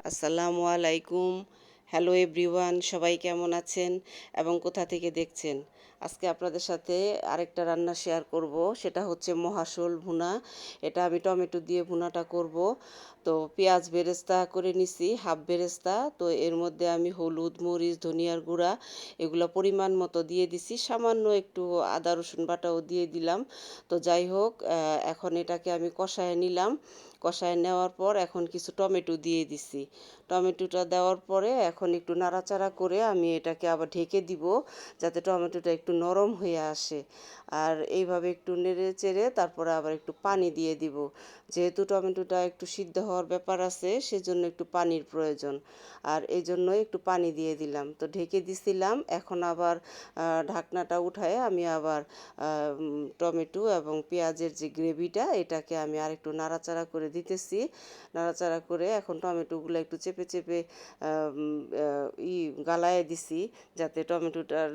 আসসালামু আলাইকুম। Hello everyone, সবাই কেমন আছেন এবং কোথা থেকে দেখছেন? আজকে আপনাদের সাথে আরেকটা রান্না শেয়ার করব, সেটা হচ্ছে মহাশোল ভুনা। এটা আমি টমেটো দিয়ে ভুনাটা করব। তো পেঁয়াজ বেরেস্তা করে নিছি, হাফ বেরেস্তা। তো এর মধ্যে আমি হলুদ, মরিচ, ধনিয়ার গুঁড়া এগুলো পরিমাণ মতো দিয়ে দিছি, সামান্য একটু আদা রসুন বাটাও দিয়ে দিলাম। তো যাই হোক, এখন এটাকে আমি কষায় নিলাম। কষায় নেওয়ার পর এখন কিছু টমেটো দিয়ে দিছি। টমেটোটা দেওয়ার পরে এখন একটু নাড়াচাড়া করে আমি এটাকে আবার ঢেকে দিব, যাতে টমেটোটা একটু নরম হয়ে আসে। আর এইভাবে একটু নেড়ে চেড়ে তারপরে আবার একটু পানি দিয়ে দিব। যেহেতু টমেটোটা একটু সিদ্ধ হওয়ার ব্যাপার আছে, সেজন্য একটু পানির প্রয়োজন। আর এই জন্যই একটু পানি দিয়ে দিলাম। তো ঢেকে দিছিলাম, এখন আবার ঢাকনাটা উঠায় আমি আবার টমেটো এবং পেঁয়াজের যে গ্রেভিটা, এটাকে আমি আর একটু নাড়াচাড়া করে দিতেছি। নাড়াচাড়া করে এখন টমেটোগুলো একটু চেপে চেপে গালায় দিছি, যাতে টমেটোটার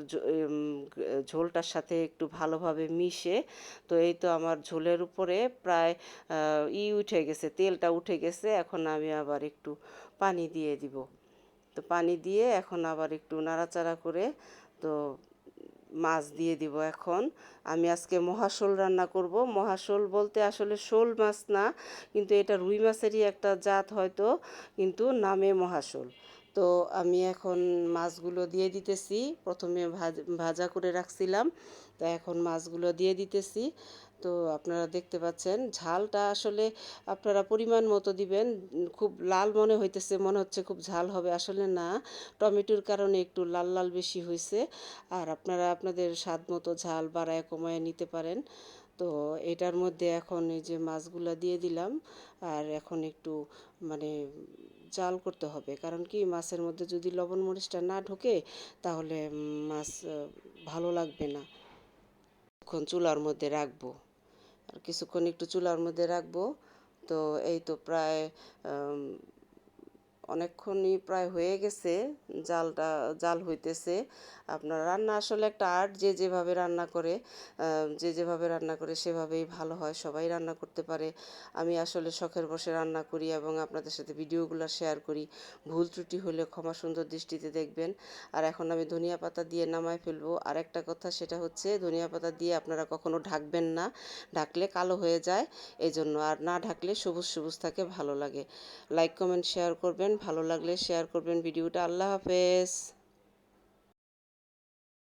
ঝোলটার সাথে একটু ভালোভাবে মিশে। তো এই তো আমার ঝোলের উপরে প্রায় উঠে গেছে, তেলটা উঠে গেছে। এখন আমি আবার একটু পানি দিয়ে দিব। তো পানি দিয়ে এখন আবার একটু নাড়াচাড়া করে তো মাছ দিয়ে দিব। এখন আমি আজকে মহাশোল রান্না করব। মহাশোল বলতে আসলে শোল মাছ না, কিন্তু এটা রুই মাছেরই একটা জাত হয়তো, কিন্তু নামে মহাশোল। তো আমি এখন মাছগুলো দিয়ে দিতেছি। প্রথমে ভাজা করে রাখছিলাম, তো এখন মাছগুলো দিয়ে দিতেছি। তো আপনারা দেখতে পাচ্ছেন ঝালটা আসলে আপনারা পরিমাণ মতো দিবেন। খুব লাল মনে হইতেছে, মনে হচ্ছে খুব ঝাল হবে, আসলে না। টমেটোর কারণে একটু লাল লাল বেশি হয়েছে। আর আপনারা আপনাদের স্বাদ মতো ঝাল বাড়ায় কমায় নিতে পারেন। তো এটার মধ্যে এখন এই যে মাছগুলো দিয়ে দিলাম। আর এখন একটু মানে জাল করতে হবে, কারণ কি মাছের মধ্যে যদি লবণ মরিচটা না ঢোকে, তাহলে মাছ ভালো লাগবে না। কিছুক্ষণ চুলার মধ্যে রাখবো, আর কিছুক্ষণ একটু চুলার মধ্যে রাখবো। তো এই তো প্রায় অনেকক্ষণই প্রায় হয়ে গেছে। জাল হইতেছে। আপনার রান্না আসলে একটা আর্ট, যে যেভাবে রান্না করে সেভাবেই ভালো হয়। সবাই রান্না করতে পারে। আমি আসলে শখের বশে রান্না করি এবং আপনাদের সাথে ভিডিওগুলো শেয়ার করি। ভুল ত্রুটি হলে ক্ষমা সুন্দর দৃষ্টিতে দেখবেন। আর এখন আমি ধনিয়া পাতা দিয়ে নামায় ফেলবো। আর একটা কথা, সেটা হচ্ছে ধনিয়া পাতা দিয়ে আপনারা কখনো ঢাকবেন না, ঢাকলে কালো হয়ে যায়। এই জন্য, আর না ঢাকলে সবুজ সবুজ থাকে, ভালো লাগে। লাইক কমেন্ট শেয়ার করবেন, ভালো লাগলে শেয়ার করবেন ভিডিওটা। আল্লাহ হাফেজ।